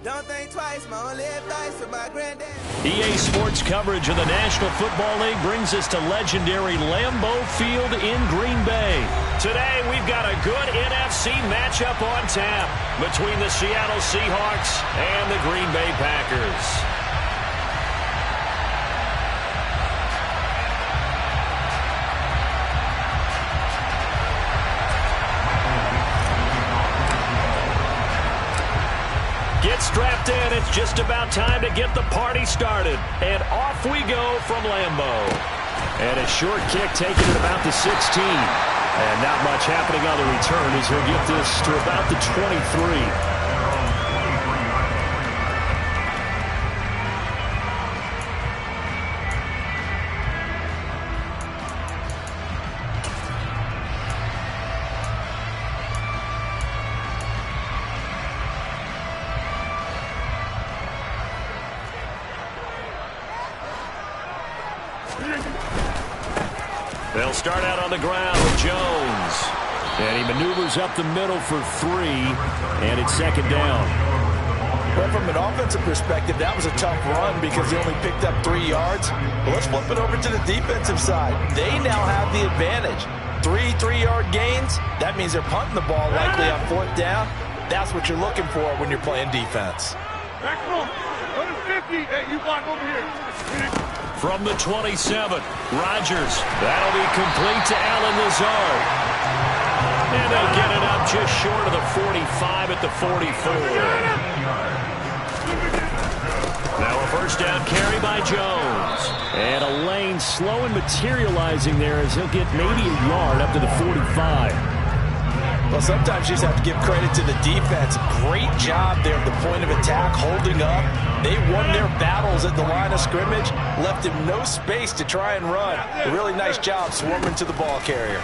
Don't think twice, my only advice for my granddad. EA Sports coverage of the National Football League brings us to legendary Lambeau Field in Green Bay. Today, we've got a good NFC matchup on tap between the Seattle Seahawks and the Green Bay Packers. Get strapped in. It's just about time to get the party started. And off we go from Lambeau. And a short kick taken at about the 16. And not much happening on the return as he'll get this to about the 23. They'll start out on the ground with Jones. And he maneuvers up the middle for 3, and it's second down. Well, from an offensive perspective, that was a tough run because they only picked up 3 yards. Well, let's flip it over to the defensive side. They now have the advantage. 3 3-yard gains, that means they're punting the ball likely on 4th down. That's what you're looking for when you're playing defense. Back home. Go to 50. Hey, you block over here. From the 27, Rodgers. That'll be complete to Allen Lazard. And they'll get it up just short of the 45 at the 44. Now a first down carry by Jones. And a lane slow and materializing there as he'll get maybe a yard up to the 45. Well, sometimes you just have to give credit to the defense. Great job there at the point of attack, holding up. They won their battles at the line of scrimmage, left him no space to try and run. A really nice job swarming to the ball carrier.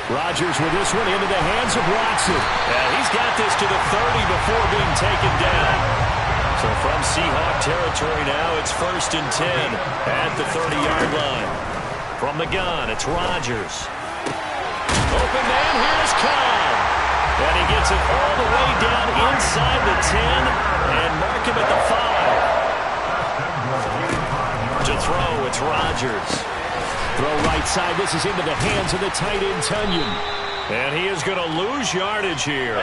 Rodgers with this one into the hands of Watson. And he's got this to the 30 before being taken down. So from Seahawk territory now, it's 1st and 10 at the 30-yard line. From the gun, it's Rodgers. Open man, here's Cobb. And he gets it all the way down inside the 10 and mark him at the 5. To throw, it's Rodgers. Throw right side. This is into the hands of the tight end, Tunyon. And he is going to lose yardage here.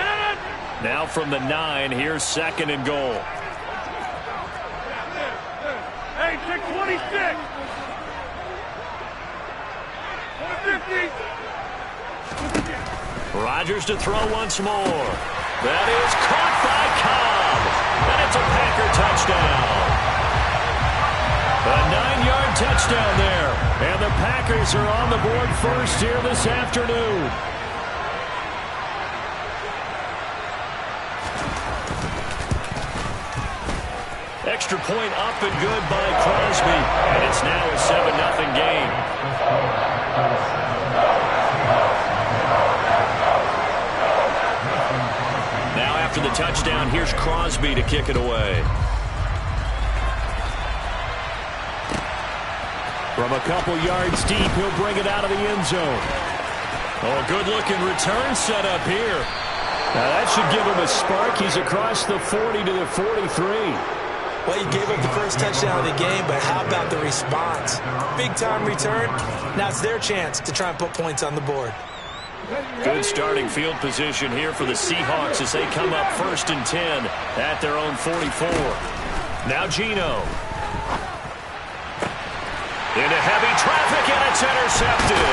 Now from the 9, here's 2nd and goal. Hey, check 26. 150. Rodgers to throw once more. That is caught by Cobb. And it's a Packer touchdown. A 9-yard touchdown there. And the Packers are on the board first here this afternoon. Extra point up and good by Crosby. And it's now a 7-0 game. After the touchdown, here's Crosby to kick it away. From a couple yards deep, he'll bring it out of the end zone. Oh, good-looking return set up here. Now, that should give him a spark. He's across the 40 to the 43. Well, he gave up the first touchdown of the game, but how about the response? Big-time return. Now it's their chance to try and put points on the board. Good starting field position here for the Seahawks as they come up 1st and 10 at their own 44. Now Geno. Into heavy traffic, and it's intercepted.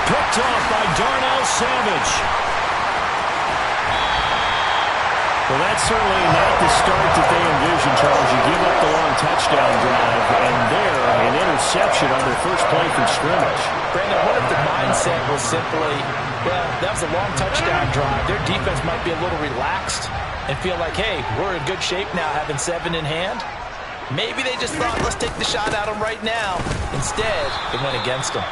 Picked off by Darnell Savage. Well, that's certainly not the start that they envisioned, Charles. You give up the long touchdown drive, and there, an interception on their first play from scrimmage. Brandon, what if the mindset was simply, well, that was a long touchdown drive. Their defense might be a little relaxed and feel like, hey, we're in good shape now having 7 in hand. Maybe they just thought, let's take the shot at them right now. Instead, it went against them.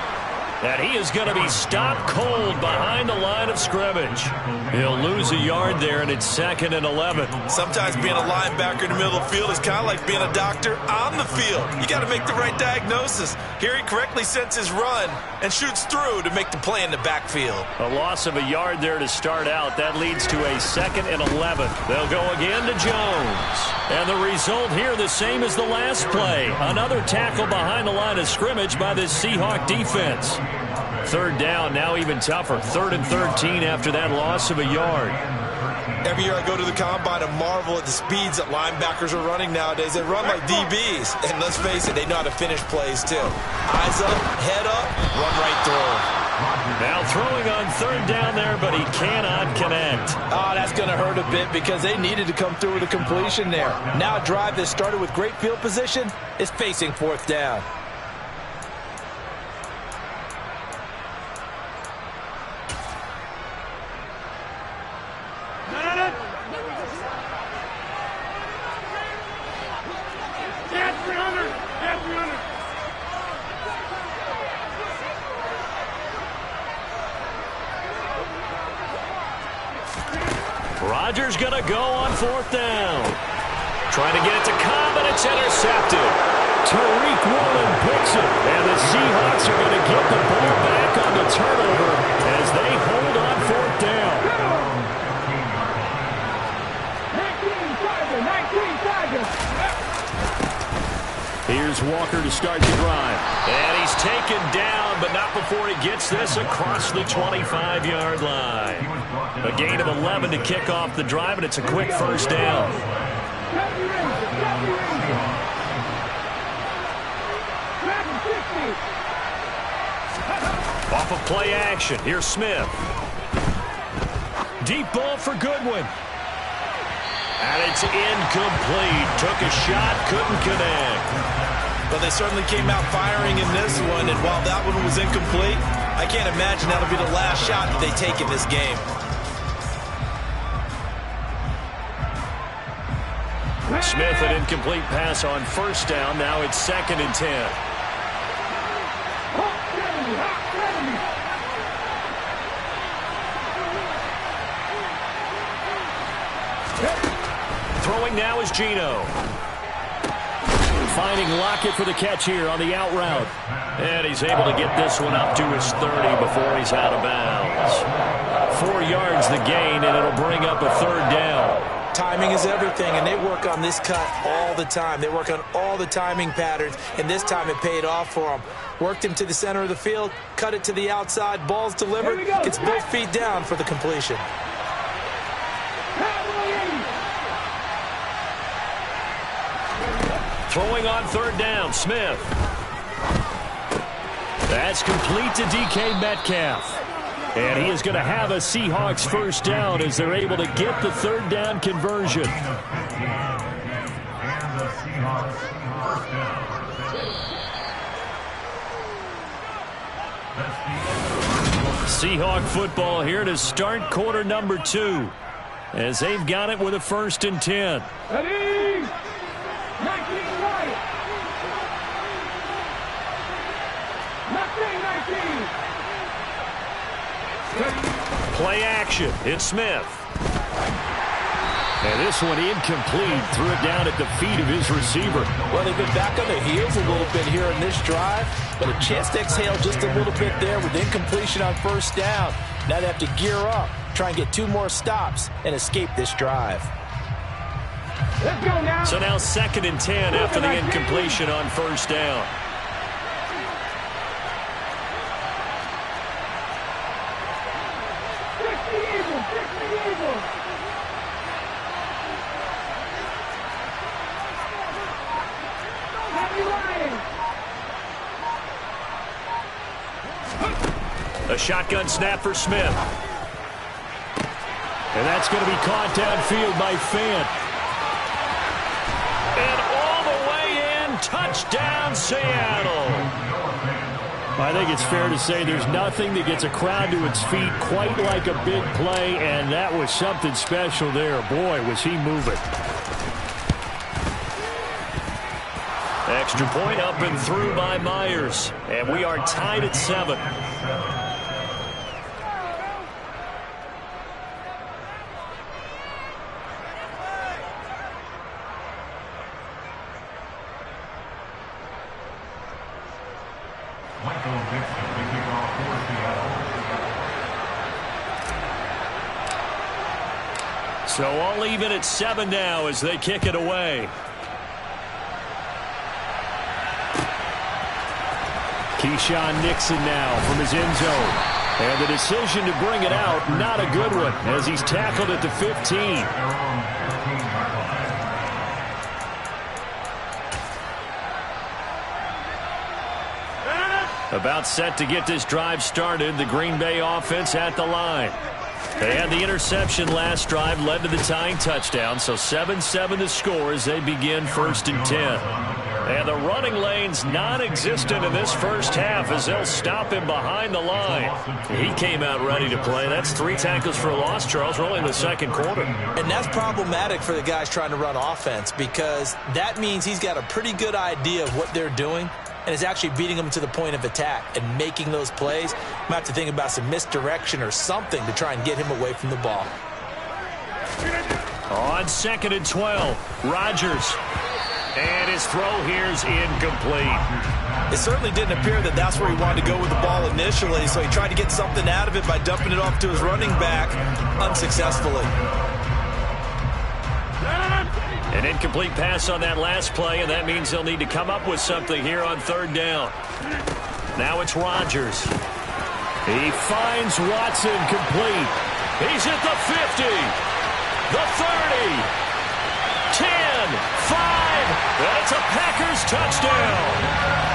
And he is going to be stopped cold behind the line of scrimmage. He'll lose a yard there, and it's 2nd and 11. Sometimes being a linebacker in the middle of the field is kind of like being a doctor on the field. You got to make the right diagnosis. Here he correctly sets his run and shoots through to make the play in the backfield. A loss of a yard there to start out. That leads to a 2nd and 11. They'll go again to Jones. And the result here the same as the last play. Another tackle behind the line of scrimmage by this Seahawk defense. 3rd down, now even tougher. 3rd and 13 after that loss of a yard. Every year I go to the combine and marvel at the speeds that linebackers are running nowadays. They run like DBs. And let's face it, they know how to finish plays too. Eyes up, head up, run right through. Now throwing on 3rd down there, but he cannot connect. Oh, that's going to hurt a bit because they needed to come through with a completion there. Now a drive that started with great field position is facing 4th down. Rodgers going to go on 4th down. Trying to get it to Cobb, and it's intercepted. Tariq Woolen picks it, and the Seahawks are going to get the ball back on the turnover as they hold on 4th down. 19 Tigers. Here's Walker to start the drive. And he's taken down, but not before he gets this across the 25-yard line. A gain of 11 to kick off the drive, and it's a quick 1st down. Off of play action, here's Smith. Deep ball for Goodwin. And it's incomplete. Took a shot, couldn't connect. But they certainly came out firing in this one, and while that one was incomplete, I can't imagine that'll be the last shot that they take in this game. Smith, an incomplete pass on 1st down. Now it's 2nd and 10. Throwing now is Geno. Finding Lockett for the catch here on the out route. And he's able to get this one up to his 30 before he's out of bounds. 4 yards the gain, and it'll bring up a 3rd down. Timing is everything, and they work on this cut all the time. They work on all the timing patterns, and this time it paid off for them. Worked him to the center of the field, cut it to the outside, ball's delivered, gets both feet down for the completion. Throwing on 3rd down, Smith. That's complete to DK Metcalf. And he is going to have a Seahawks 1st down as they're able to get the 3rd down conversion. Seahawk football here to start quarter number 2 as they've got it with a 1st and 10. Ready? 19 right. 19. Play action. It's Smith. And this one incomplete. Threw it down at the feet of his receiver. Well, they've been back on their heels a little bit here in this drive, but a chance to exhale just a little bit there with incompletion on 1st down. Now they have to gear up, try and get 2 more stops, and escape this drive. Let's go now. So now 2nd and 10 after the incompletion on 1st down. A shotgun snap for Smith. And that's going to be caught downfield by Fant. And all the way in, touchdown Seattle. I think it's fair to say there's nothing that gets a crowd to its feet quite like a big play, and that was something special there. Boy, was he moving. Extra point up and through by Myers. And we are tied at 7. So all even at 7 now as they kick it away. Keyshawn Nixon now from his end zone. And the decision to bring it out, not a good one, as he's tackled at the 15. About set to get this drive started, the Green Bay offense at the line. They had the interception last drive, led to the tying touchdown, so 7-7 to score as they begin 1st and 10. And the running lane's non-existent in this first half as they'll stop him behind the line. He came out ready to play. That's 3 tackles for a loss, Charles. We're only in the second quarter. And that's problematic for the guys trying to run offense because that means he's got a pretty good idea of what they're doing and is actually beating them to the point of attack and making those plays. Might have to think about some misdirection or something to try and get him away from the ball. On 2nd and 12, Rodgers. And his throw here is incomplete. It certainly didn't appear that that's where he wanted to go with the ball initially, so he tried to get something out of it by dumping it off to his running back unsuccessfully. An incomplete pass on that last play, and that means they'll need to come up with something here on 3rd down. Now it's Rodgers. He finds Watson complete. He's at the 50, the 30, 10, 5, and it's a Packers touchdown.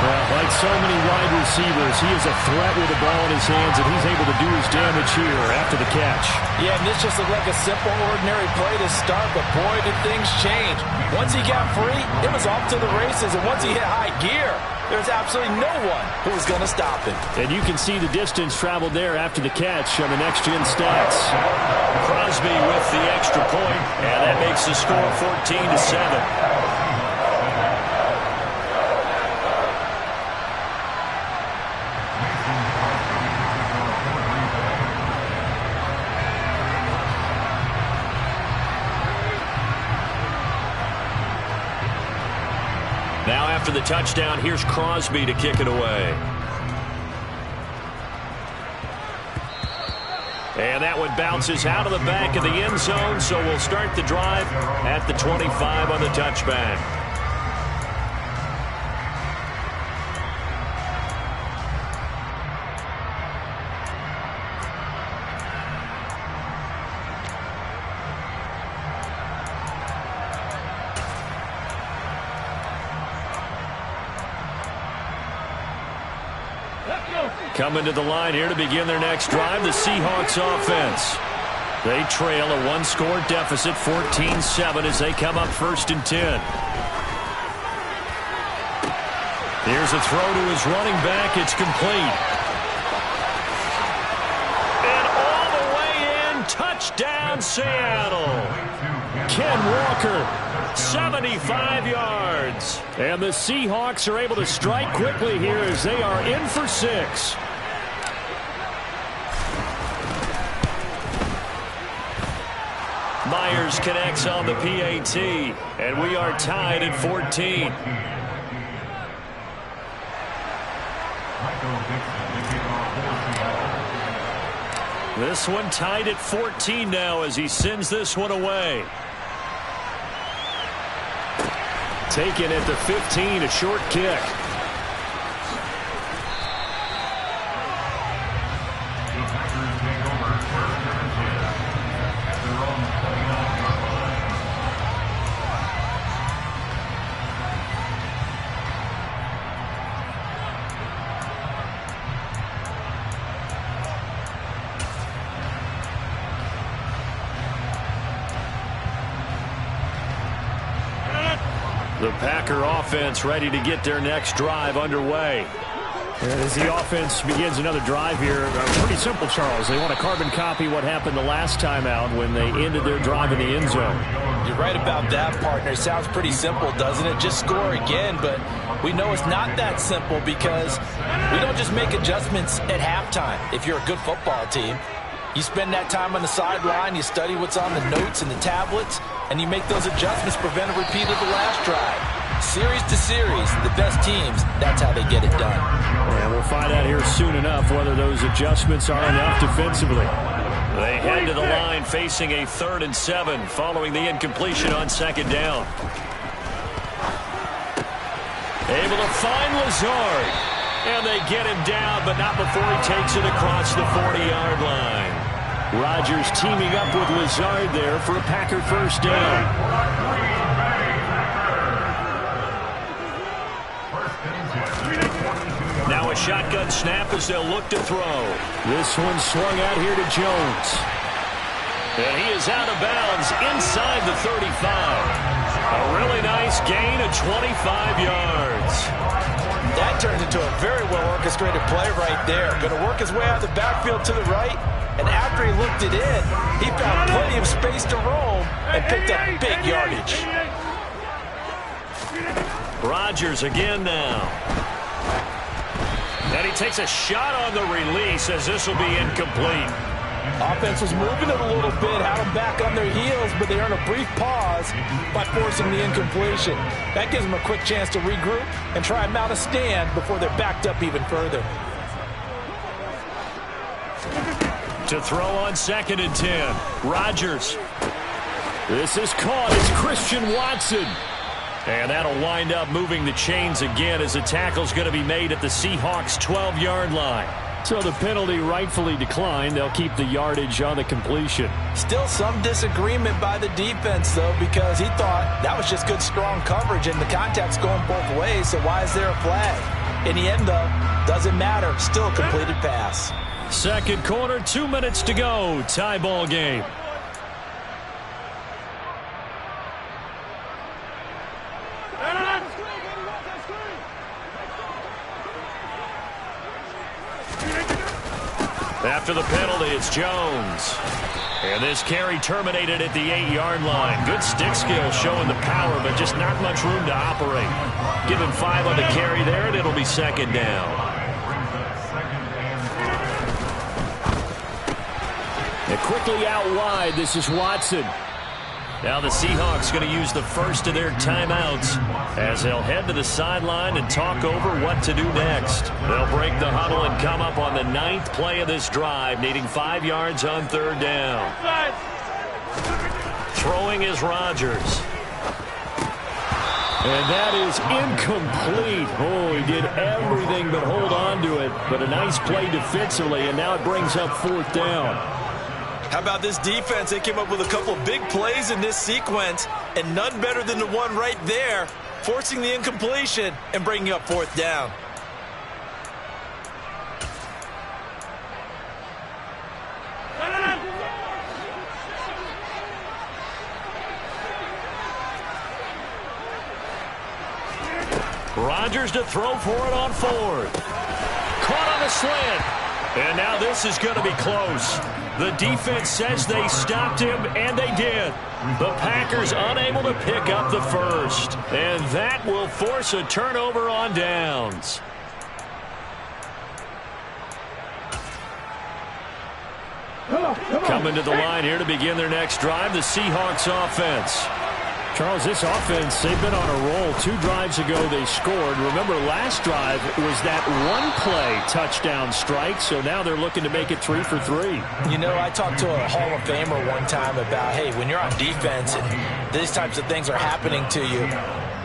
Well, like so many wide receivers, he is a threat with the ball in his hands, and he's able to do his damage here after the catch. Yeah, and this just looked like a simple, ordinary play to start, but boy, did things change. Once he got free, it was off to the races, and once he hit high gear, there's absolutely no one who was going to stop him. And you can see the distance traveled there after the catch on the next-gen stats. Crosby with the extra point, and that makes the score 14-7. Now after the touchdown, here's Crosby to kick it away. And that one bounces out of the back of the end zone, so we'll start the drive at the 25 on the touchback. Coming to the line here to begin their next drive, the Seahawks offense. They trail a 1-score deficit, 14-7, as they come up 1st and 10. Here's a throw to his running back. It's complete. And all the way in, touchdown Seattle. Ken Walker, 75 yards. And the Seahawks are able to strike quickly here as they are in for 6. Myers connects on the PAT, and we are tied at 14. This one tied at 14 now as he sends this one away. Taken at the 15, a short kick. The Packer offense ready to get their next drive underway. As the offense begins another drive here, pretty simple, Charles. They want to carbon copy what happened the last time out when they ended their drive in the end zone. You're right about that, partner. It sounds pretty simple, doesn't it? Just score again, but we know it's not that simple because we don't just make adjustments at halftime if you're a good football team. You spend that time on the sideline, you study what's on the notes and the tablets, and you make those adjustments, prevent a repeat of the last drive. Series to series, the best teams, that's how they get it done. And we'll find out here soon enough whether those adjustments are enough defensively. They head to the line facing a 3rd and 7 following the incompletion on 2nd down. Able to find Lazard. And they get him down, but not before he takes it across the 40-yard line. Rodgers teaming up with Lazard there for a Packer 1st down. Now a shotgun snap as they'll look to throw. This one swung out here to Jones. And he is out of bounds inside the 35. A really nice gain of 25 yards. That turned into a very well-orchestrated play right there. Going to work his way out of the backfield to the right. And after he looked it in, he found plenty of space to roam and picked up big yardage. Rodgers again now. And he takes a shot on the release as this will be incomplete. Offense was moving it a little bit, had them back on their heels, but they earned a brief pause by forcing the incompletion. That gives them a quick chance to regroup and try and mount a stand before they're backed up even further. To throw on 2nd and 10. Rodgers. This is caught. It's Christian Watson. And that'll wind up moving the chains again as the tackle's going to be made at the Seahawks' 12-yard line. So the penalty rightfully declined. They'll keep the yardage on the completion. Still some disagreement by the defense, though, because he thought that was just good, strong coverage, and the contact's going both ways, so why is there a flag? In the end, though, doesn't matter. Still a completed pass. 2nd quarter, 2 minutes to go. Tie ball game. After the penalty, it's Jones. And this carry terminated at the 8-yard line. Good stick skill showing the power, but just not much room to operate. Give him 5 on the carry there, and it'll be 2nd down. And quickly out wide, this is Watson. Now the Seahawks going to use the first of their timeouts as they'll head to the sideline and talk over what to do next. They'll break the huddle and come up on the 9th play of this drive, needing 5 yards on 3rd down. Throwing is Rodgers. And that is incomplete. Oh, he did everything but hold on to it. But a nice play defensively, and now it brings up 4th down. How about this defense? They came up with a couple big plays in this sequence, and none better than the one right there, forcing the incompletion and bringing up 4th down. Rodgers to throw for it on 4th. Caught on the slant. And now this is going to be close. The defense says they stopped him, and they did. The Packers unable to pick up the first. And that will force a turnover on downs. Coming to the line here to begin their next drive, the Seahawks offense. Charles, this offense, they've been on a roll. 2 drives ago they scored. Remember, last drive was that one-play touchdown strike, so now they're looking to make it 3 for 3. You know, I talked to a Hall of Famer one time about, hey, when you're on defense and these types of things are happening to you,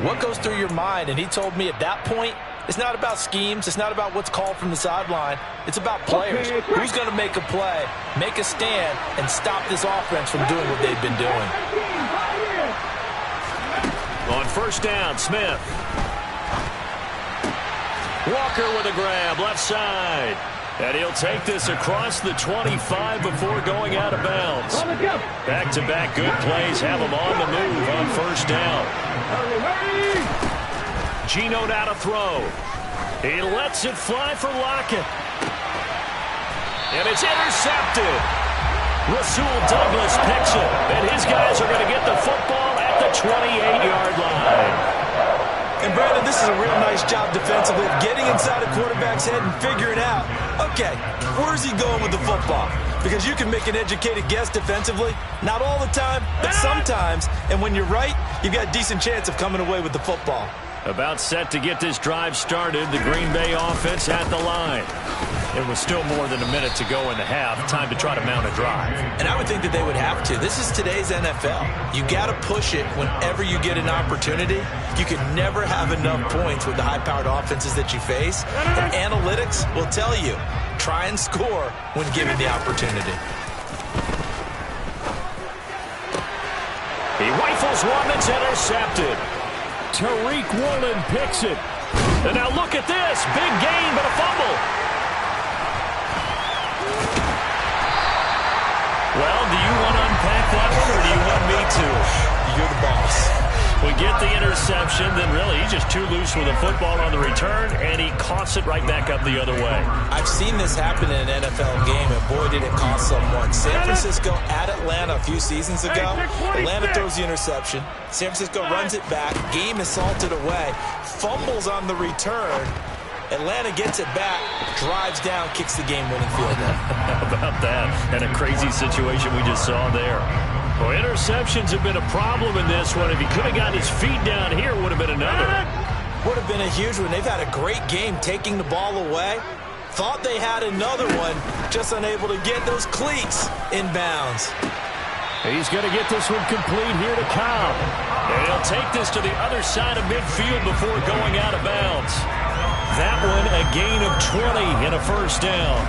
what goes through your mind? And he told me at that point, it's not about schemes. It's not about what's called from the sideline. It's about players. Who's going to make a play, make a stand, and stop this offense from doing what they've been doing. On 1st down, Smith. Walker with a grab, left side. And he'll take this across the 25 before going out of bounds. Back-to-back good plays have him on the move on 1st down. Geno now to throw. He lets it fly for Lockett. And it's intercepted. Rasul Douglas picks it. And his guys are going to get the football at the 28-yard line. And Brandon, this is a real nice job defensively of getting inside a quarterback's head and figuring out, okay, where's he going with the football? Because you can make an educated guess defensively. Not all the time, but sometimes. And when you're right, you've got a decent chance of coming away with the football. About set to get this drive started. The Green Bay offense at the line. It was still more than a minute to go in the half. Time to try to mount a drive. And I would think that they would have to. This is today's NFL. You got to push it whenever you get an opportunity. You can never have enough points with the high-powered offenses that you face. And analytics will tell you, try and score when given the opportunity. He rifles one that's intercepted. Tariq Woolen picks it. And now look at this. Big gain, but a fumble. Well, do you want to unpack that one, or do you want me to? You're the boss. We get the interception, then really he's just too loose with a football on the return, and he coughs it right back up the other way. I've seen this happen in an NFL game, and boy, did it cost someone. San Francisco at Atlanta a few seasons ago. Atlanta throws the interception. San Francisco runs it back. Game is salted away. Fumbles on the return. Atlanta gets it back, drives down, kicks the game-winning field goal. How about that? And a crazy situation we just saw there. Well, interceptions have been a problem in this one. If he could have got his feet down here, would have been another. Would have been a huge one. They've had a great game taking the ball away. Thought they had another one, just unable to get those cleats in bounds. He's going to get this one complete here to Cobb. And he'll take this to the other side of midfield before going out of bounds. That one a gain of 20 and a first down.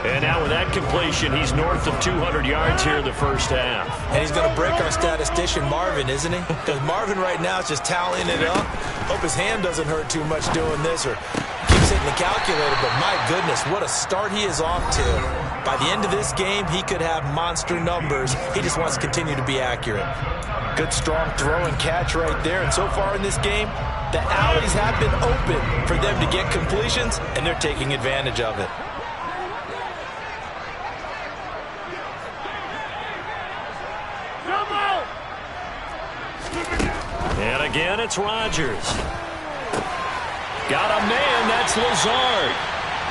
And now with that completion, he's north of 200 yards here in the first half. And he's going to break our statistician Marvin, isn't he? Because Marvin right now is just tallying it up. Hope his hand doesn't hurt too much doing this or keeps hitting the calculator. But my goodness, what a start he is off to. By the end of this game, he could have monster numbers. He just wants to continue to be accurate. Good, strong throw and catch right there. And so far in this game, the alleys have been open for them to get completions, and they're taking advantage of it. And again, it's Rodgers. Got a man, that's Lazard.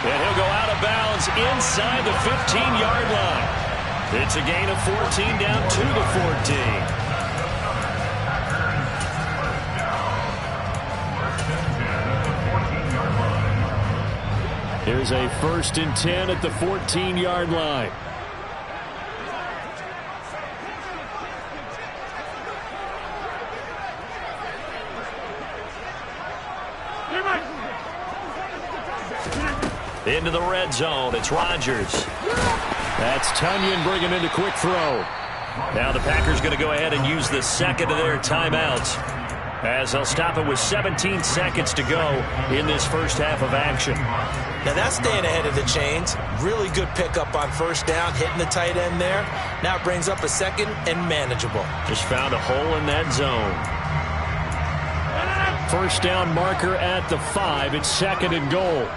And he'll go out of bounds inside the 15-yard line. It's a gain of 14 down to the 14. Here's a 1st and 10 at the 14-yard line. Into the red zone, it's Rodgers. That's Tunyon bringing in a quick throw. Now the Packers going to go ahead and use the second of their timeouts, as they'll stop it with 17 seconds to go in this first half of action. Now that's staying ahead of the chains. Really good pickup on first down, hitting the tight end there. Now it brings up a second and manageable. Just found a hole in that zone. First down marker at the 5. It's 2nd and goal.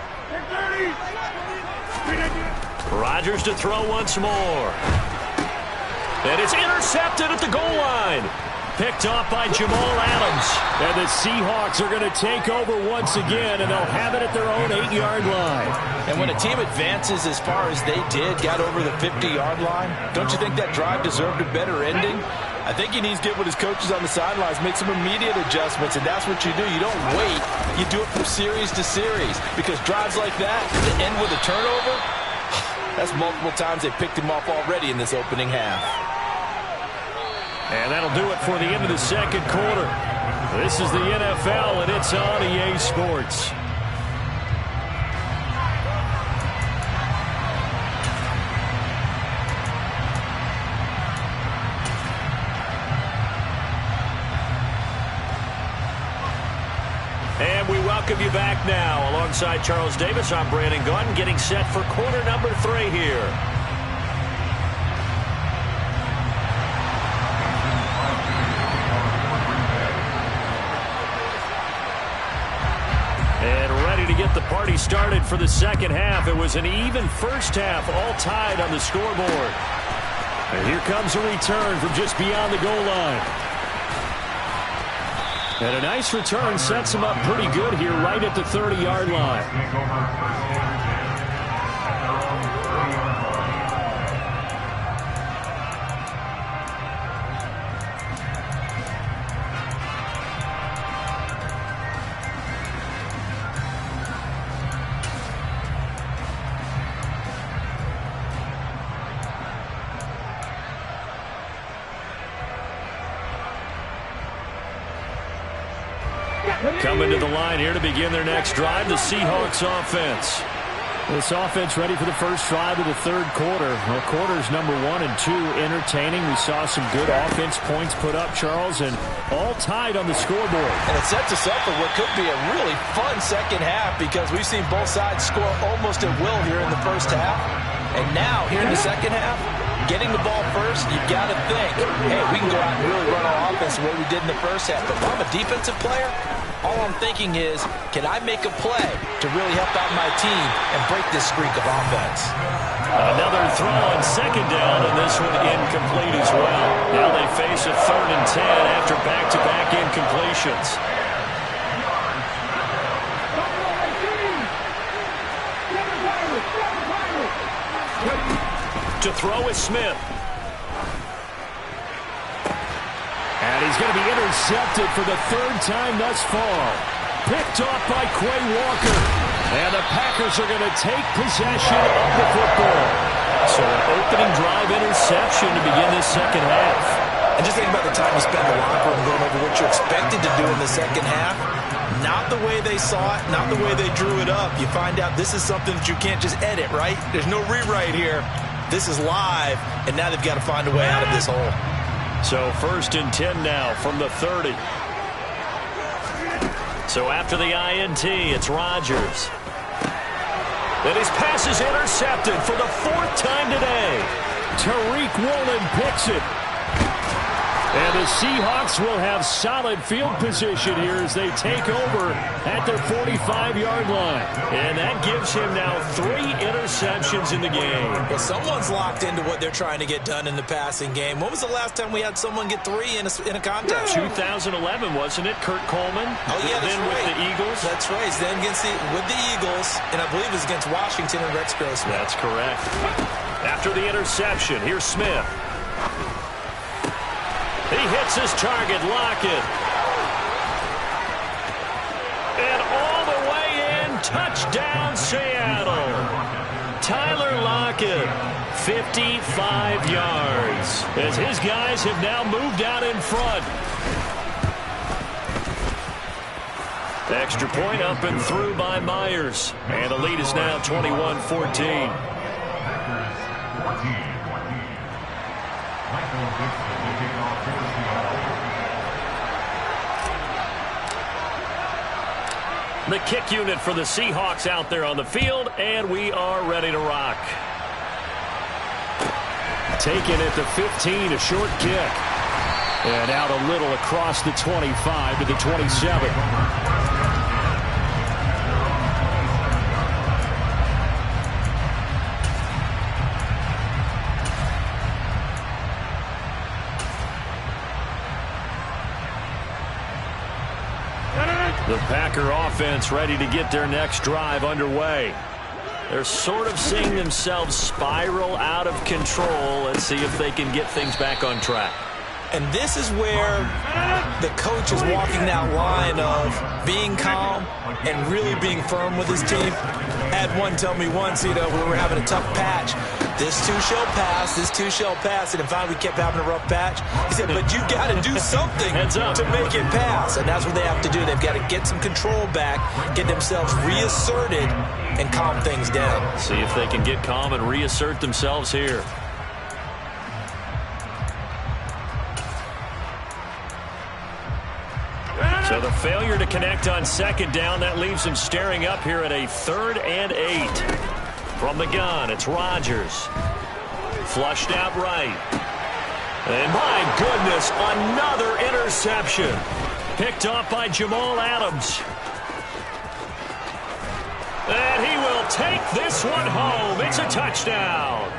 Rodgers to throw once more. And it's intercepted at the goal line. Picked off by Jamal Adams. And the Seahawks are going to take over once again, and they'll have it at their own 8-yard line. And when a team advances as far as they did, got over the 50-yard line, don't you think that drive deserved a better ending? I think he needs to get with his coaches on the sidelines, make some immediate adjustments, and that's what you do. You don't wait. You do it from series to series, because drives like that that end with a turnover, that's multiple times they picked him off already in this opening half. And that'll do it for the end of the second quarter. This is the NFL, and it's on EA Sports. And we welcome you back now. Alongside Charles Davis, I'm Brandon Gaudin, getting set for quarter number 3 here. And ready to get the party started for the second half. It was an even first half, all tied on the scoreboard. And here comes a return from just beyond the goal line. And a nice return sets him up pretty good here right at the 30-yard line. Coming to the line here to begin their next drive, the Seahawks offense. This offense ready for the first drive of the third quarter. Well, quarters number 1 and 2 entertaining. We saw some good offense points put up, Charles, and all tied on the scoreboard. And it sets us up for what could be a really fun second half because we've seen both sides score almost at will here in the first half. And now, here in the second half, getting the ball first, you've got to think, hey, we can go out and really run our offense the way we did in the first half. But if I'm a defensive player, all I'm thinking is, can I make a play to really help out my team and break this streak of offense? Another throw on second down, and this one incomplete as well. Now they face a 3rd and 10 after back-to-back incompletions. To throw is Smith. And he's going to be intercepted for the 3rd time thus far. Picked off by Quay Walker. And the Packers are going to take possession of the football. So an opening drive interception to begin this second half. And just think about the time you spend in the locker room going over what you're expected to do in the second half. Not the way they saw it, not the way they drew it up. You find out this is something that you can't just edit, right? There's no rewrite here. This is live, and now they've got to find a way out of this hole. So 1st and 10 now from the 30. So after the INT, it's Rodgers. And his pass is intercepted for the 4th time today. Tariq Woolen picks it. And the Seahawks will have solid field position here as they take over at their 45-yard line. And that gives him now 3 interceptions in the game. Well, someone's locked into what they're trying to get done in the passing game. When was the last time we had someone get 3 in a contest? 2011, wasn't it? Kurt Coleman? Oh, yeah, that's then right. with the Eagles? That's right. Then with the Eagles, and I believe it was against Washington and Rex Grossman. That's correct. After the interception, here's Smith. He hits his target, Lockett. And all the way in, touchdown Seattle. Tyler Lockett, 55 yards, as his guys have now moved out in front. Extra point up and through by Myers. And the lead is now 21-14. The kick unit for the Seahawks out there on the field, and we are ready to rock. Taken at the 15, a short kick. And out a little across the 25 to the 27. The Packer offense ready to get their next drive underway. They're sort of seeing themselves spiral out of control. Let's see if they can get things back on track. And this is where the coach is walking that line of being calm and really being firm with his team. Had one tell me once, we were having a tough patch. This too shall pass, this too shall pass. And finally we kept having a rough patch. He said, but you got to do something to make it pass. And that's what they have to do. They've got to get some control back, get themselves reasserted, and calm things down. See if they can get calm and reassert themselves here. So the failure to connect on second down, that leaves them staring up here at a 3rd and 8. From the gun, it's Rodgers. Flushed out right. And my goodness, another interception. Picked off by Jamal Adams. And he will take this one home. It's a touchdown.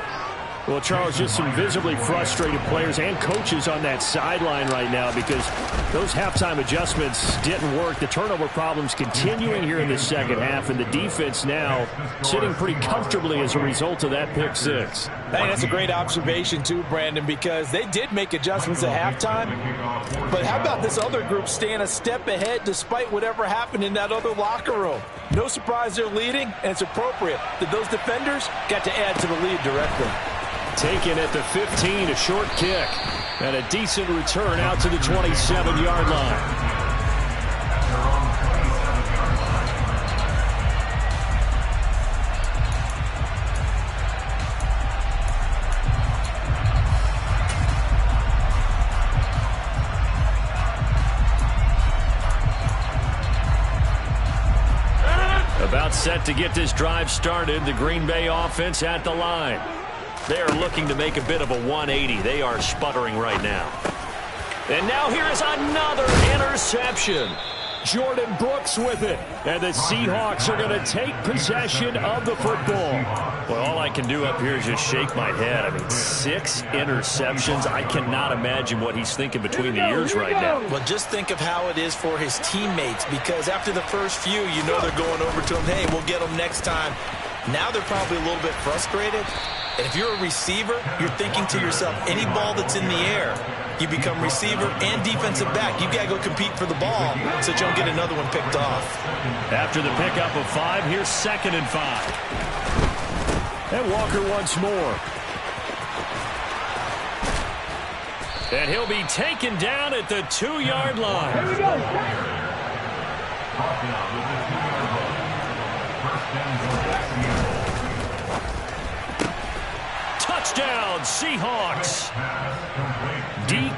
Well, Charles, just some visibly frustrated players and coaches on that sideline right now because those halftime adjustments didn't work. The turnover problems continuing here in the second half, and the defense now sitting pretty comfortably as a result of that pick six. Hey, that's a great observation too, Brandon, because they did make adjustments at halftime. But how about this other group staying a step ahead despite whatever happened in that other locker room? No surprise they're leading, and it's appropriate that those defenders got to add to the lead directly. Taken at the 15, a short kick. And a decent return out to the 27-yard line. set to get this drive started. The Green Bay offense at the line. They are looking to make a bit of a 180. They are sputtering right now. And now here is another interception. Jordan Brooks with it. And the Seahawks are going to take possession of the football. Well, all I can do up here is just shake my head. I mean, 6 interceptions. I cannot imagine what he's thinking between the ears right now. Well, just think of how it is for his teammates, because after the first few, you know they're going over to him, hey, we'll get them next time. Now they're probably a little bit frustrated. And if you're a receiver, you're thinking to yourself, any ball that's in the air, you become receiver and defensive back. You got to go compete for the ball so that you don't get another one picked off. After the pickup of 5, here's 2nd and 5. And Walker once more. And he'll be taken down at the 2-yard line. Here we go. Touchdown, Seahawks. Deke